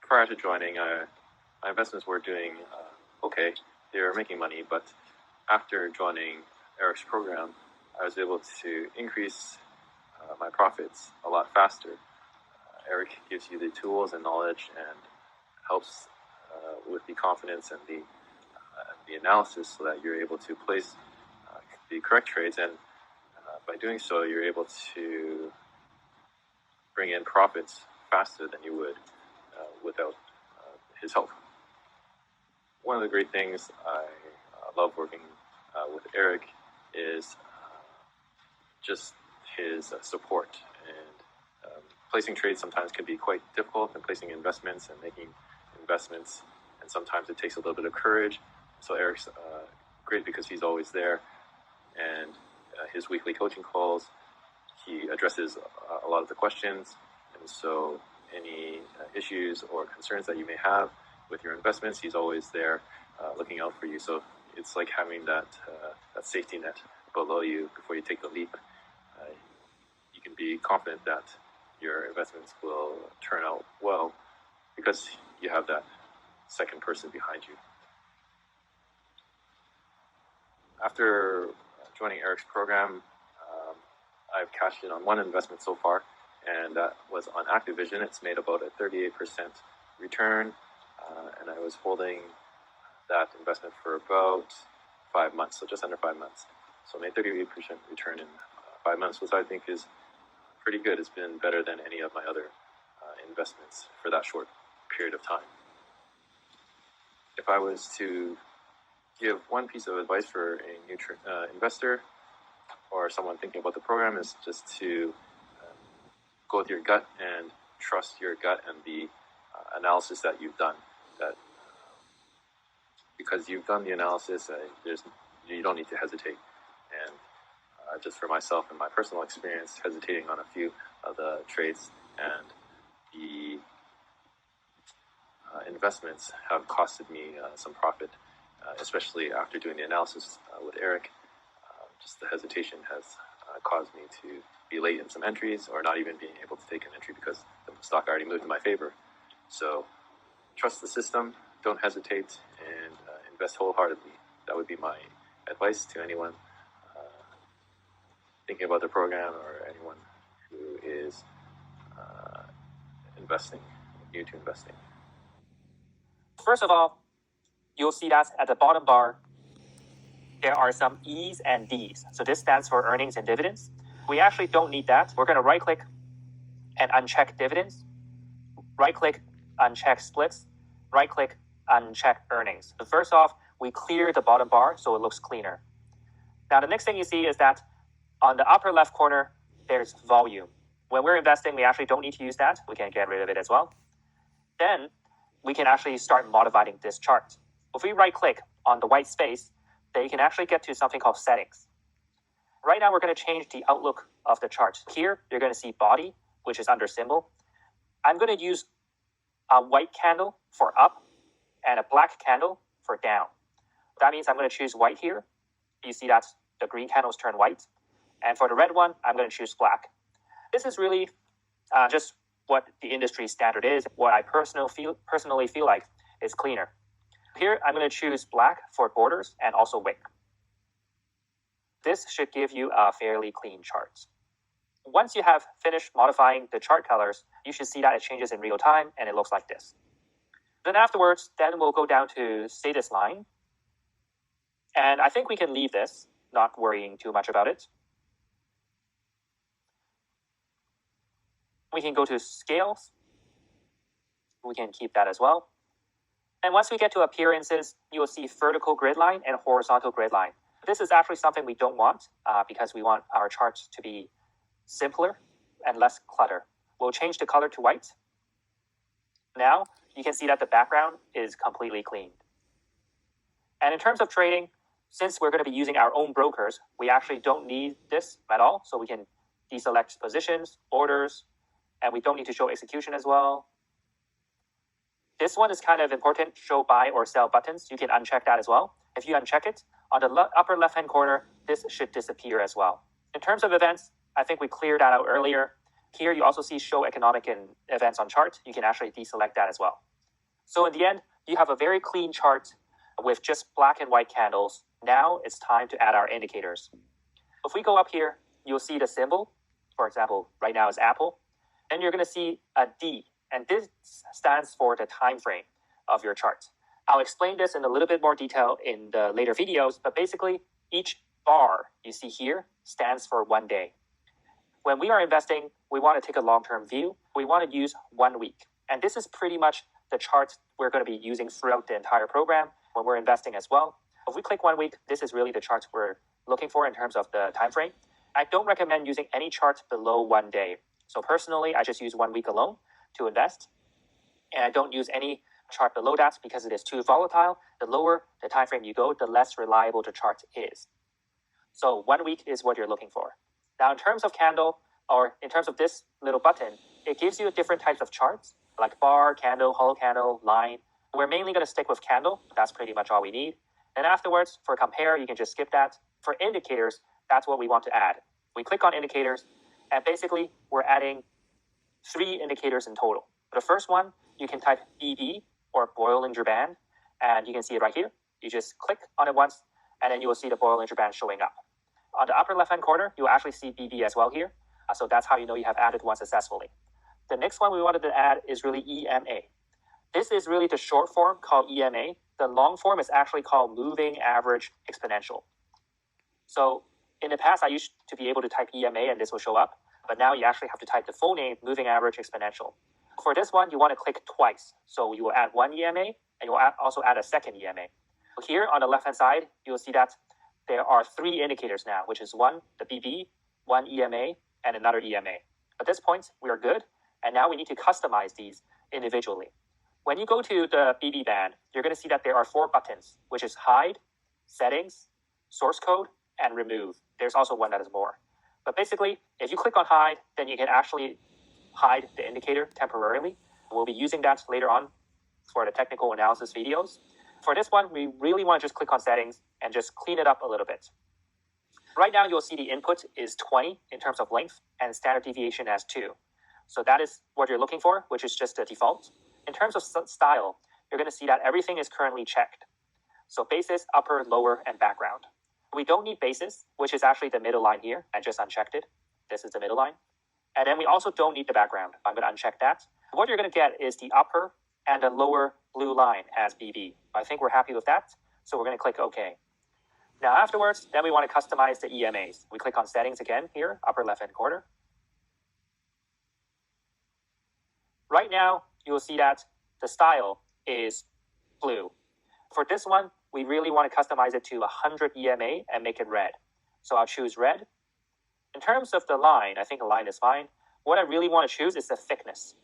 Prior to joining, my investments were doing okay. They were making money, but after joining Eric's program, I was able to increase my profits a lot faster. Eric gives you the tools and knowledge and helps with the confidence and the analysis so that you're able to place the correct trades, and by doing so, you're able to bring in profits faster than you would without his help. One of the great things I love working with Eric is just his support, and placing trades sometimes can be quite difficult, and placing investments and making investments, and sometimes it takes a little bit of courage. So Eric's great because he's always there, and his weekly coaching calls, he addresses a lot of the questions, and so any issues or concerns that you may have with your investments, he's always there looking out for you. So it's like having that safety net below you before you take the leap. You can be confident that your investments will turn out well because you have that second person behind you. After joining Eric's program, I've cashed in on one investment so far, and that was on Activision. It's made about a 38% return, and I was holding that investment for about 5 months, so just under 5 months. So I made 38% return in 5 months, which I think is pretty good. It's been better than any of my other investments for that short period of time. If I was to give one piece of advice for a new investor or someone thinking about the program, is just to go with your gut and trust your gut and the analysis that you've done. That because you've done the analysis, you don't need to hesitate. And just for myself and my personal experience, hesitating on a few of the trades and the investments have costed me some profit, especially after doing the analysis with Eric. Just the hesitation has caused me to be late in some entries or not even being able to take an entry because the stock already moved in my favor. So trust the system, don't hesitate, and invest wholeheartedly. That would be my advice to anyone thinking about the program or anyone who is new to investing. First of all, you'll see that at the bottom bar, there are some E's and D's. So this stands for earnings and dividends. We actually don't need that. We're going to right click and uncheck dividends, right click, uncheck splits, right click, uncheck earnings. So first off, we clear the bottom bar so it looks cleaner. Now the next thing you see is that on the upper left corner, there's volume. When we're investing, we actually don't need to use that. We can get rid of it as well. Then we can actually start modifying this chart. If we right click on the white space, then you can actually get to something called settings. Right now, we're going to change the outlook of the chart. Here, you're going to see body, which is under symbol. I'm going to use a white candle for up and a black candle for down. That means I'm going to choose white here. You see that the green candles turn white. And for the red one, I'm going to choose black. This is really just what the industry standard is. What I personally feel like is cleaner. Here, I'm going to choose black for borders and also wick. This should give you a fairly clean chart. Once you have finished modifying the chart colors, you should see that it changes in real time and it looks like this. Then afterwards, we'll go down to status line. And I think we can leave this, not worrying too much about it. We can go to scales. We can keep that as well. And once we get to appearances, you'll see vertical grid line and horizontal grid line. This is actually something we don't want because we want our charts to be simpler and less clutter. We'll change the color to white. Now you can see that the background is completely clean. And in terms of trading, since we're going to be using our own brokers, we actually don't need this at all. So we can deselect positions, orders, and we don't need to show execution as well. This one is kind of important, show buy or sell buttons. You can uncheck that as well. If you uncheck it, on the upper left-hand corner, this should disappear as well. In terms of events, I think we cleared that out earlier. Here you also see show economic and events on chart. You can actually deselect that as well. So in the end, you have a very clean chart with just black and white candles. Now it's time to add our indicators. If we go up here, you'll see the symbol. For example, right now is Apple. And you're going to see a D. And this stands for the time frame of your chart. I'll explain this in a little bit more detail in the later videos, but basically each bar you see here stands for 1 day. When we are investing, we want to take a long-term view. We want to use 1 week. And this is pretty much the chart we're going to be using throughout the entire program when we're investing as well. If we click 1 week, this is really the charts we're looking for in terms of the time frame. I don't recommend using any chart below 1 day. So personally, I just use 1 week alone to invest. And I don't use any chart below that because it is too volatile. The lower the time frame you go, the less reliable the chart is. So 1 week is what you're looking for. Now in terms of candle, or in terms of this little button, it gives you different types of charts, like bar, candle, hollow candle, line. We're mainly going to stick with candle. That's pretty much all we need. And afterwards, for compare, you can just skip that. For indicators, that's what we want to add. We click on indicators, and basically we're adding 3 indicators in total. The first one, you can type BB or Bollinger Band, and you can see it right here. You just click on it once, and then you will see the Bollinger Band showing up. On the upper left-hand corner, you'll actually see BB as well here. So that's how you know you have added one successfully. The next one we wanted to add is really EMA. This is really the short form called EMA. The long form is actually called Moving Average Exponential. So in the past, I used to be able to type EMA and this will show up. But now you actually have to type the full name, Moving Average Exponential. For this one, you want to click twice. So you will add 1 EMA, and you'll also add a second EMA. Here on the left-hand side, you'll see that there are 3 indicators now, which is 1, the BB, 1 EMA, and another EMA. At this point, we are good. And now we need to customize these individually. When you go to the BB band, you're going to see that there are 4 buttons, which is hide, settings, source code, and remove. There's also one that is more. But basically, if you click on hide, then you can actually hide the indicator temporarily. We'll be using that later on for the technical analysis videos. For this one, we really want to just click on settings and just clean it up a little bit. Right now, you'll see the input is 20 in terms of length and standard deviation as 2. So that is what you're looking for, which is just the default. In terms of style, you're going to see that everything is currently checked. So basis, upper, lower, and background. We don't need basis, which is actually the middle line here. I just unchecked it. This is the middle line. And then we also don't need the background. I'm going to uncheck that. What you're going to get is the upper and the lower blue line as BB. I think we're happy with that. So we're going to click OK. Now afterwards, then we want to customize the EMAs. We click on settings again here, upper left-hand corner. Right now, you'll see that the style is blue. For this one, we really want to customize it to 100 EMA and make it red. So I'll choose red. In terms of the line, I think the line is fine. What I really want to choose is the thickness.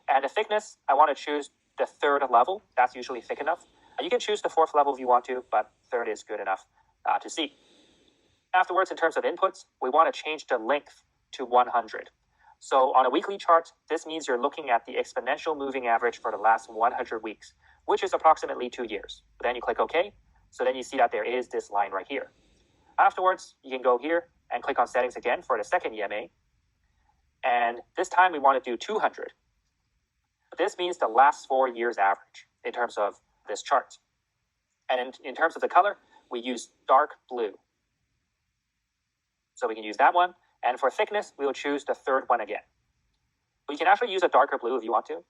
And the thickness, I want to choose the 3rd level. That's usually thick enough. You can choose the 4th level if you want to, but 3rd is good enough to see. Afterwards, in terms of inputs, we want to change the length to 100. So on a weekly chart, this means you're looking at the exponential moving average for the last 100 weeks, which is approximately 2 years. Then you click OK. So then you see that there is this line right here. Afterwards, you can go here and click on settings again for the second EMA. And this time we want to do 200. This means the last 4 years average in terms of this chart. And in terms of the color, we use dark blue. So we can use that one. And for thickness, we will choose the 3rd one again. We can actually use a darker blue if you want to.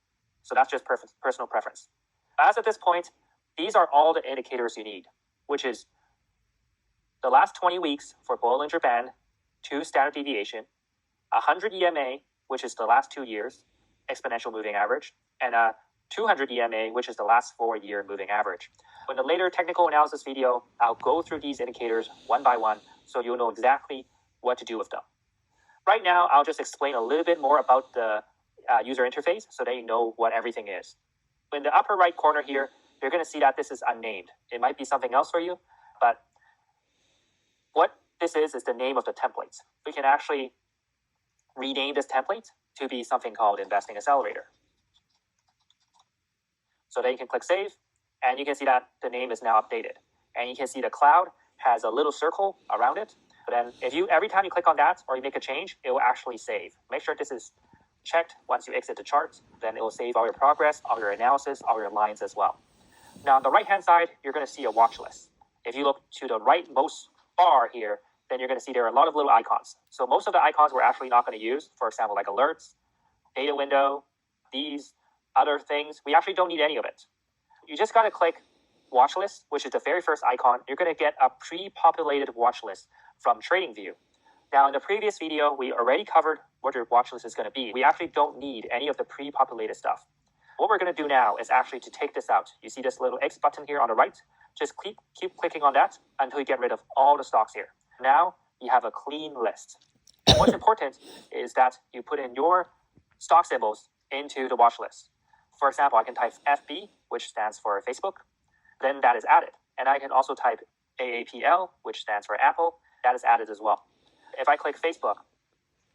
So that's just personal preference. As at this point, these are all the indicators you need, which is the last 20 weeks for Bollinger Band, 2 standard deviation, 100 EMA, which is the last 2 years, exponential moving average, and 200 EMA, which is the last 4-year moving average. In the later technical analysis video, I'll go through these indicators one by one so you'll know exactly what to do with them. Right now, I'll just explain a little bit more about the user interface so that you know what everything is. In the upper right corner here, you're going to see that this is unnamed. It might be something else for you, but what this is the name of the templates. We can actually rename this template to be something called Investing Accelerator. So then you can click Save, and you can see that the name is now updated. And you can see the cloud has a little circle around it. But then every time you click on that or you make a change, it will actually save. Make sure this is checked once you exit the chart. Then it will save all your progress, all your analysis, all your lines as well. Now on the right-hand side, you're going to see a watch list. If you look to the rightmost bar here, then you're going to see there are a lot of little icons. So most of the icons we're actually not going to use, for example, like alerts, data window, these other things. We actually don't need any of it. You just got to click watch list, which is the very first icon. You're going to get a pre-populated watch list from TradingView. Now, in the previous video, we already covered what your watch list is going to be. We actually don't need any of the pre-populated stuff. What we're going to do now is actually to take this out. You see this little X button here on the right? Just keep clicking on that until you get rid of all the stocks here. Now, you have a clean list. And what's important is that you put in your stock symbols into the watch list. For example, I can type FB, which stands for Facebook. Then that is added. And I can also type AAPL, which stands for Apple. That is added as well. If I click Facebook,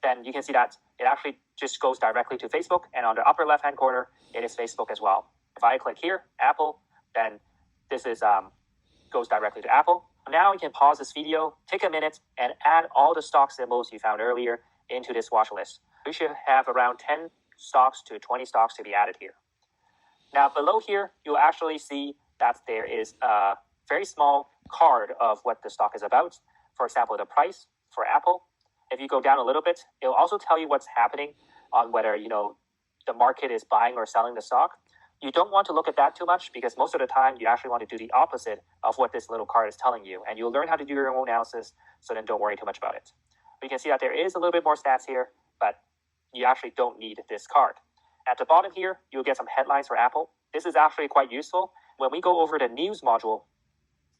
then you can see that it actually just goes directly to Facebook. And on the upper left-hand corner, it is Facebook as well. If I click here, Apple, then this is goes directly to Apple. Now you can pause this video, take a minute, and add all the stock symbols you found earlier into this watch list. We should have around 10 stocks to 20 stocks to be added here. Now below here, you'll actually see that there is a very small card of what the stock is about. For example, the price for Apple. If you go down a little bit, it'll also tell you what's happening on whether, the market is buying or selling the stock. You don't want to look at that too much because most of the time you actually want to do the opposite of what this little card is telling you. And you'll learn how to do your own analysis, so then don't worry too much about it. But you can see that there is a little bit more stats here, but you actually don't need this card. At the bottom here, you'll get some headlines for Apple. This is actually quite useful. When we go over the news module,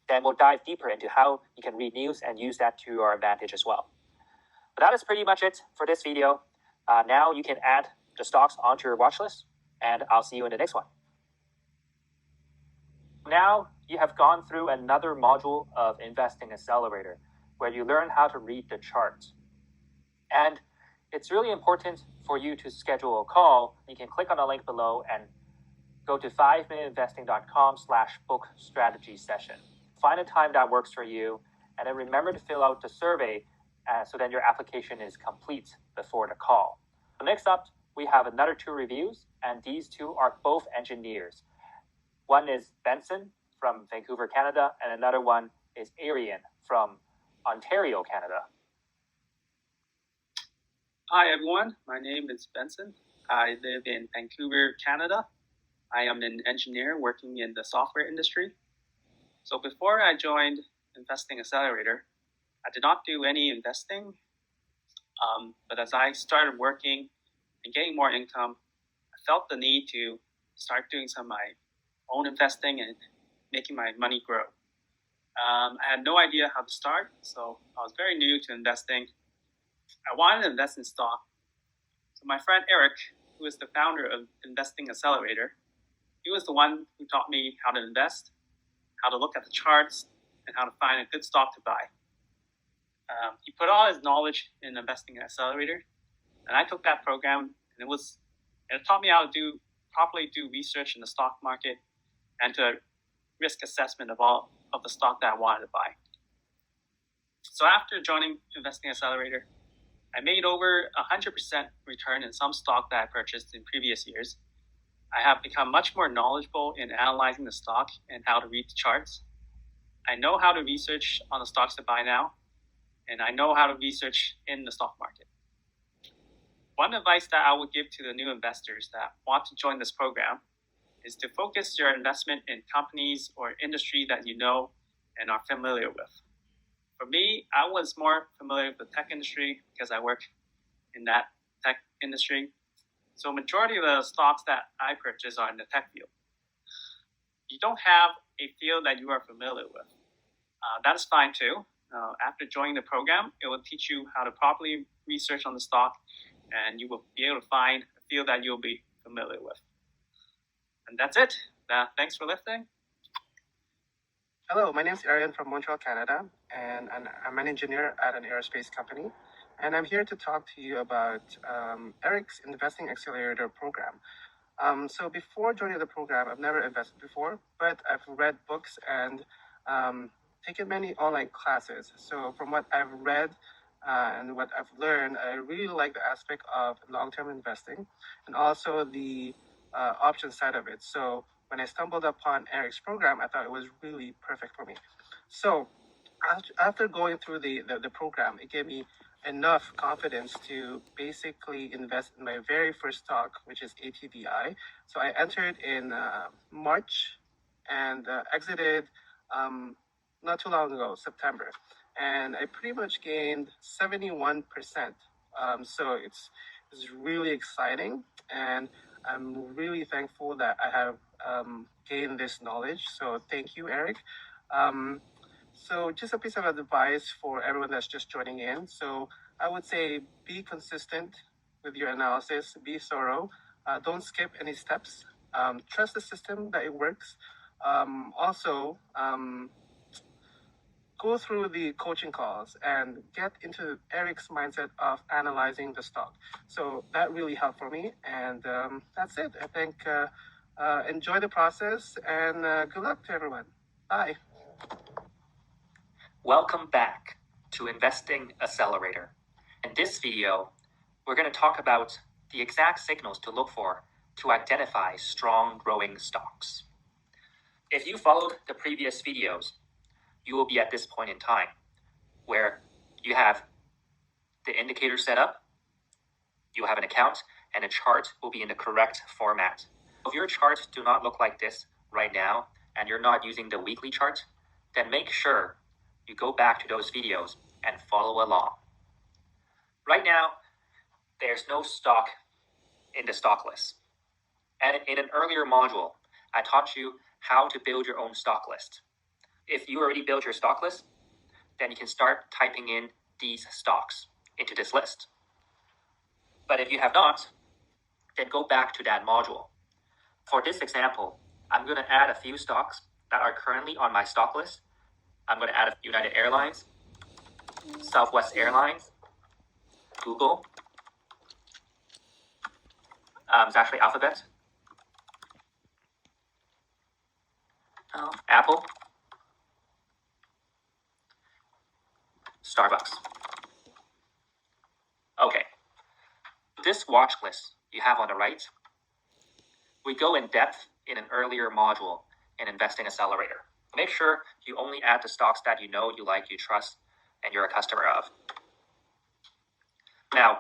then we'll dive deeper into how you can read news and use that to your advantage as well. But that is pretty much it for this video. Now you can add the stocks onto your watch list, and I'll see you in the next one. Now you have gone through another module of Investing Accelerator, where you learn how to read the chart. And it's really important for you to schedule a call. You can click on the link below and go to 5minuteinvesting.com/book strategy session. Find a time that works for you, and then remember to fill out the survey so then your application is complete before the call. Next up, we have another 2 reviews, and these 2 are both engineers. One is Benson from Vancouver, Canada, and another one is Arian from Ontario, Canada. Hi everyone, my name is Benson. I live in Vancouver, Canada. I am an engineer working in the software industry. So before I joined Investing Accelerator, I did not do any investing. But as I started working and getting more income, I felt the need to start doing some of my own investing and making my money grow. I had no idea how to start, so I was very new to investing. I wanted to invest in stock. So my friend Eric, who is the founder of Investing Accelerator, he was the one who taught me how to invest, how to look at the charts, and how to find a good stock to buy. He put all his knowledge in Investing Accelerator, and I took that program, and it taught me how to properly do research in the stock market and to risk assessment of all of the stock that I wanted to buy. So after joining Investing Accelerator, I made over 100% return in some stock that I purchased in previous years. I have become much more knowledgeable in analyzing the stock and how to read the charts. I know how to research on the stocks to buy now, and I know how to research in the stock market. One advice that I would give to the new investors that want to join this program is to focus your investment in companies or industry that you know and are familiar with. For me, I was more familiar with the tech industry because I work in that tech industry. So majority of the stocks that I purchase are in the tech field. You don't have a field that you are familiar with. That is fine too. After joining the program, it will teach you how to properly research on the stock, and you will be able to find a field that you'll be familiar with. And that's it. Thanks for listening. Hello, my name is Arian from Montreal, Canada, and I'm an engineer at an aerospace company. And I'm here to talk to you about Eric's Investing Accelerator program. So before joining the program, I've never invested before, but I've read books and taken many online classes. So from what I've read and what I've learned, I really like the aspect of long-term investing and also the option side of it. So when I stumbled upon Eric's program, I thought it was really perfect for me. So after going through the program, it gave me enough confidence to basically invest in my very first stock, which is ATVI. So I entered in March and exited not too long ago, September. And I pretty much gained 71%. So it's really exciting. And I'm really thankful that I have gained this knowledge. So thank you, Eric. So just a piece of advice for everyone that's just joining in. So I would say be consistent with your analysis, be thorough, don't skip any steps, trust the system that it works. Also, go through the coaching calls and get into Eric's mindset of analyzing the stock. So that really helped for me. And that's it. I think enjoy the process and good luck to everyone. Bye. Welcome back to Investing Accelerator. In this video, we're going to talk about the exact signals to look for to identify strong growing stocks. If you followed the previous videos, you will be at this point in time where you have the indicator set up, you have an account, and a chart will be in the correct format. If your chart do not look like this right now, and you're not using the weekly chart, then make sure you go back to those videos and follow along. Right now, there's no stock in the stock list. And in an earlier module, I taught you how to build your own stock list. If you already built your stock list, then you can start typing in these stocks into this list. But if you have not, then go back to that module. For this example, I'm going to add a few stocks that are currently on my stock list. I'm going to add United Airlines, Southwest Airlines, Google. It's actually Alphabet, Apple, Starbucks. Okay, this watch list you have on the right, we go in depth in an earlier module in Investing Accelerator. Make sure you only add the stocks that you know, you like, you trust, and you're a customer of. Now,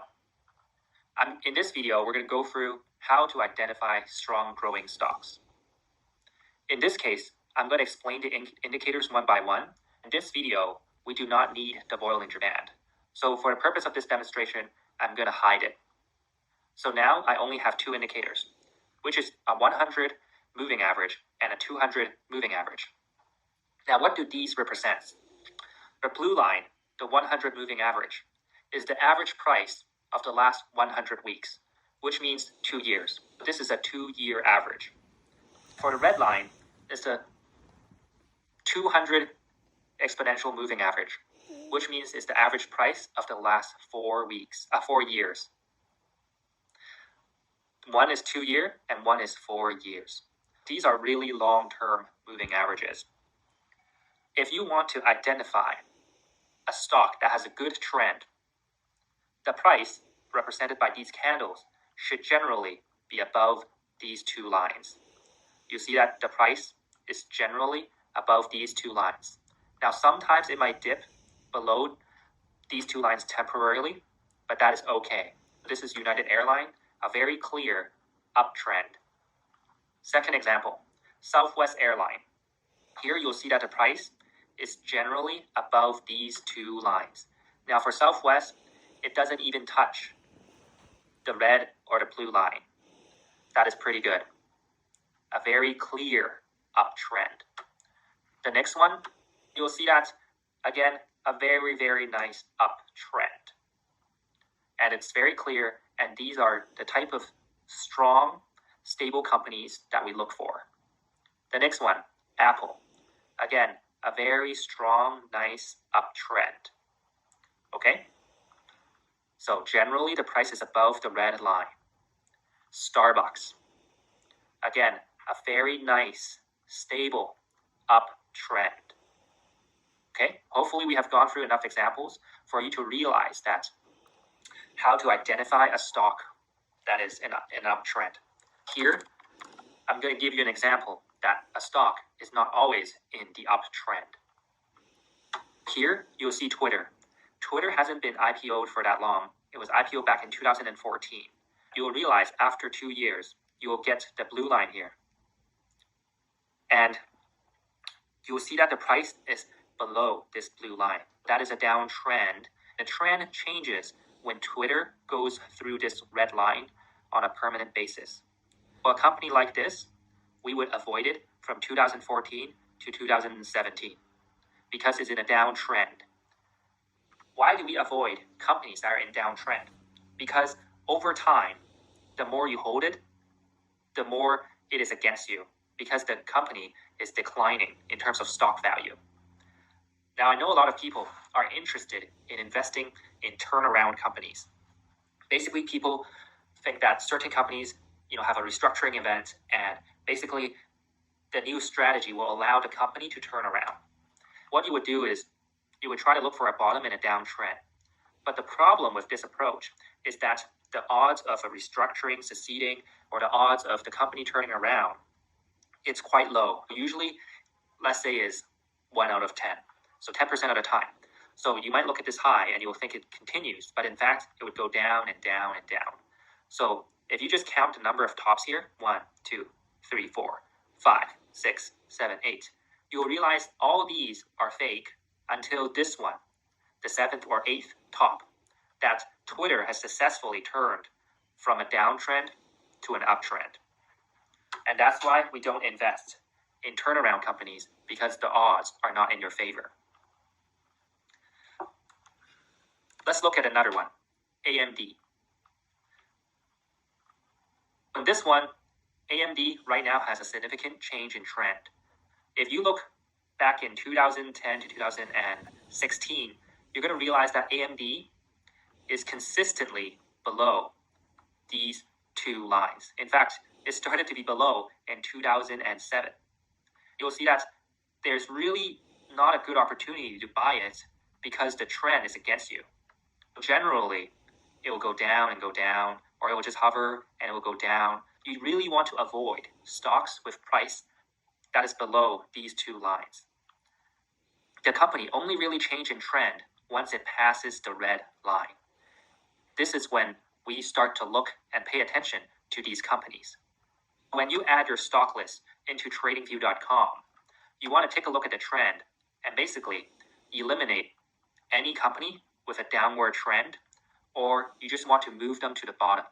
in this video, we're going to go through how to identify strong growing stocks. In this case, I'm going to explain the indicators one by one. In this video, we do not need the Bollinger Band. So for the purpose of this demonstration, I'm going to hide it. So now I only have two indicators, which is a 100 moving average and a 200 moving average. Now, what do these represent? The blue line, the 100 moving average, is the average price of the last 100 weeks, which means 2 years. This is a 2-year average. For the red line, is the 200 exponential moving average, which means it's the average price of the last 4 years. One is 2 year and one is 4 years. These are really long-term moving averages. If you want to identify a stock that has a good trend, the price represented by these candles should generally be above these two lines. You see that the price is generally above these two lines. Now, sometimes it might dip below these two lines temporarily, but that is okay. This is United Airlines, a very clear uptrend. Second example, Southwest Airlines. Here you'll see that the price is generally above these two lines. Now for Southwest, it doesn't even touch the red or the blue line. That is pretty good. A very clear uptrend. The next one, you'll see that, again, a very, very nice uptrend. And it's very clear, and these are the type of strong, stable companies that we look for. The next one, Apple. Again, a very strong, nice uptrend. Okay? So generally, the price is above the red line. Starbucks. Again, a very nice, stable uptrend. Okay? Hopefully we have gone through enough examples for you to realize that how to identify a stock that is in an uptrend. Here, I'm going to give you an example that a stock is not always in the uptrend. Here, you'll see Twitter. Twitter hasn't been IPO'd for that long. It was IPO'd back in 2014. You will realize after 2 years, you will get the blue line here. And you will see that the price is below this blue line. That is a downtrend. The trend changes when Twitter goes through this red line on a permanent basis. For a company like this, we would avoid it from 2014 to 2017 because it's in a downtrend. Why do we avoid companies that are in downtrend? Because over time, the more you hold it, the more it is against you because the company is declining in terms of stock value. Now, I know a lot of people are interested in investing in turnaround companies. Basically, people think that certain companies, have a restructuring event, and basically the new strategy will allow the company to turn around. What you would do is you would try to look for a bottom in a downtrend. But the problem with this approach is that the odds of a restructuring succeeding or the odds of the company turning around, it's quite low. Usually, let's say is 1 out of 10. So 10% of the time. So you might look at this high and you'll think it continues, but in fact, it would go down and down and down. So if you just count the number of tops here, 1, 2, 3, 4, 5, 6, 7, 8, you'll realize all these are fake until this one, the 7th or 8th top, that Twitter has successfully turned from a downtrend to an uptrend. And that's why we don't invest in turnaround companies, because the odds are not in your favor. Let's look at another one, AMD. On this one, AMD right now has a significant change in trend. If you look back in 2010 to 2016, you're going to realize that AMD is consistently below these two lines. In fact, it started to be below in 2007. You'll see that there's really not a good opportunity to buy it because the trend is against you. Generally, it will go down and go down, or it will just hover and it will go down. You really want to avoid stocks with price that is below these two lines. The company only really changes in trend once it passes the red line. This is when we start to look and pay attention to these companies. When you add your stock list into tradingview.com, you want to take a look at the trend and basically eliminate any company with a downward trend, or you just want to move them to the bottom.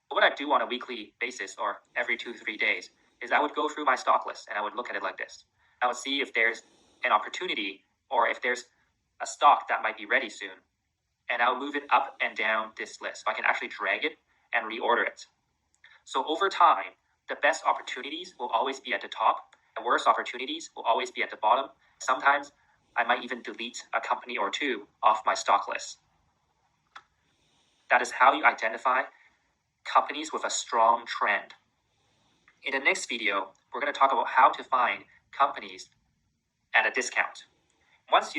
What I do on a weekly basis or every 2-3 days is I would go through my stock list and I would look at it like this. I would see if there's an opportunity or if there's a stock that might be ready soon. And I'll move it up and down this list so I can actually drag it and reorder it. So over time, the best opportunities will always be at the top. The worst opportunities will always be at the bottom. Sometimes I might even delete a company or two off my stock list. That is how you identify companies with a strong trend. In the next video, we're going to talk about how to find companies at a discount. Once you